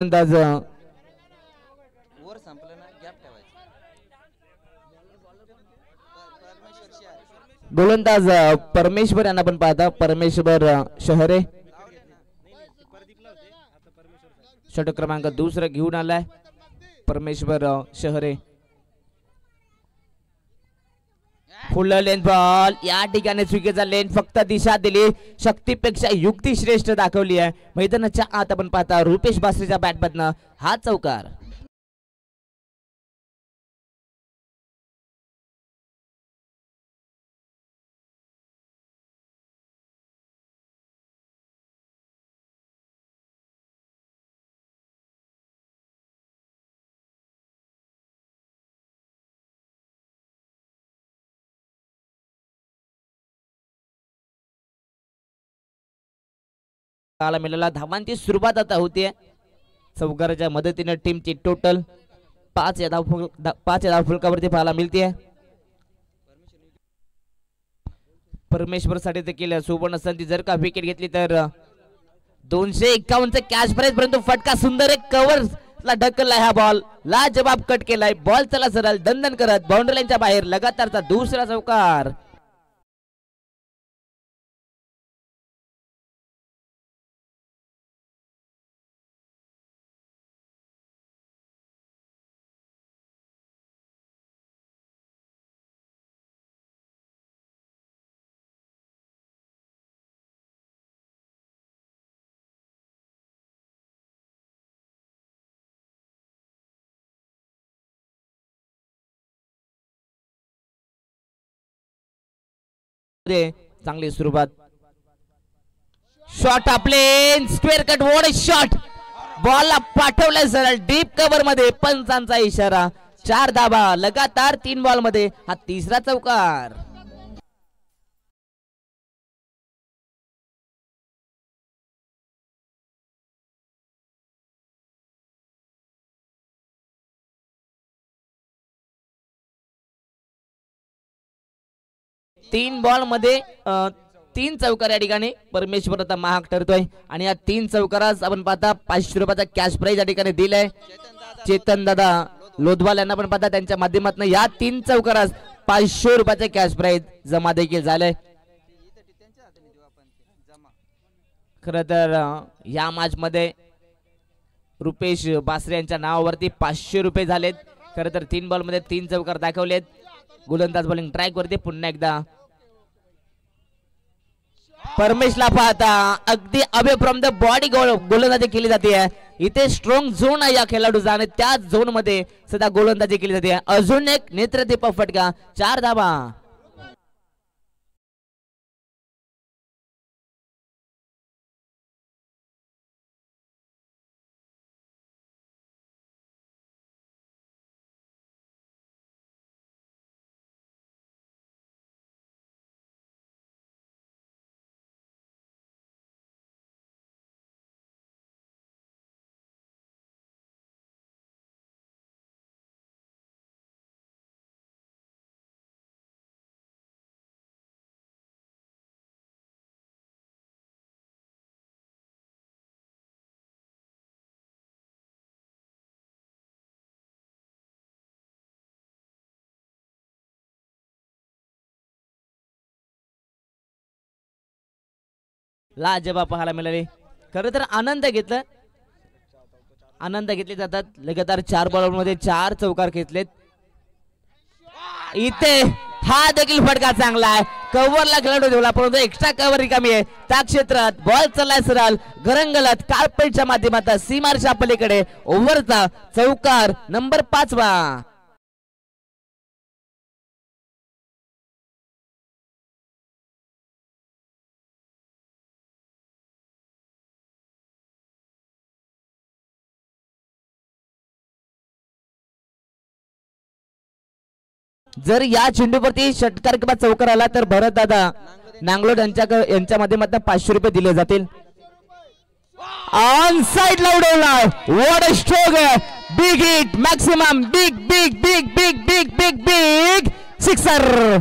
अंदाज वर संपलं ना गॅप ठेवायचा. गोलंदाज परमेश्वर यांना पण पाहता. परमेश्वर शहरे षटक क्रमांक दुसरा घेऊन आलाय. परमेश्वर शहरे फुल लेंथ बॉल या ठिकाणी चुकीचा लेंथ फक्त दिशा दिली. शक्तीपेक्षा युक्ती श्रेष्ठ दाखवली आहे. मैदानाच्या आत आपण पाहता रुपेश बासरीच्या बॅट मधनं हा चौकार. काला मिळाला धावांची सुरुवात आता होतीये. चौकाराच्या मदतीने टीमची टोटल 5 या धाव फलकावरती पाहायला मिळते. परमेश्वर साठी ते केलं सुवर्ण संधी. जर का विकेट घेतली तर 251 चा कॅच प्राइस. परंतु फटका सुंदर एक कव्हर ला ढकललाय. हा बॉल लाजवाब कट केलाय. बॉल चला सरळ दंदन करत बाउंड्री लाईनच्या बाहेर. लगातारचा दुसरा चौकार. चांगली सुरुवात. शॉट आपले स्क्वेअर कट. What shot. बॉलला पाठवलाय सरळ डीप कव्हर मध्ये. पंचांचा इशारा. 4 धावा लगातार 3 बॉल मध्ये. हा तिसरा चौकार. तीन बॉल मध्ये 3 चौकार या ठिकाणी परमेश्वर आता महाग ठरतोय. आणि या 3 चौकारास आपण पाहता 500 रुपयाचा कॅश प्राइज या ठिकाणी दिलाय. चेतन दादा लोधवाल यांना पण पाहता त्यांच्या माध्यमातून या 3 चौकारास 500 रुपयाचा कॅश प्राइज जमा देखील झालाय. खर तर या मॅच मध्ये रुपेश बासरे यांच्या नावावरती 500 रुपये झालेत. खर तर 3 बॉल मध्ये 3 चौकार दाखवलेत. गोलंदाज बॉलिंग ट्रॅक वरती पुन्हा एकदा परमेशला पाहता अगदी अवे फ्रॉम द बॉडी गोलंदाजी केली जाते. इथे स्ट्रॉंग झोन आहे या खेळाडूचा आणि त्या झोन मध्ये सध्या गोलंदाजी केली जाते. अजून एक नेत्रदीपक फटका. 4 धावा. लाजवाब पाहायला मिळाले. खरं तर आनंद घेतले जातात. लगातार 4 बॉल मध्ये 4 चौकार घेतलेत. इथे हा देखील फटका चांगला आहे. कव्हरला खेळाडू ठेवला परंतु एक्स्ट्रा कव्हर रिकामी आहे. त्या क्षेत्रात बॉल चाललाय सरळ गरंगलत कार्पेटच्या माध्यमातून सीमारच्या पलीकडे. ओव्हरचा चौकार नंबर 5वा. जर या चेंडूवरती षटकार किंवा चौकार आला तर भरत दादा नांगलोड यांच्या माध्यमातून 500 रुपये दिले जातील. ऑन साइड ला उडवला. What a stroke. Big hit maximum. Big big big big big big big sixer.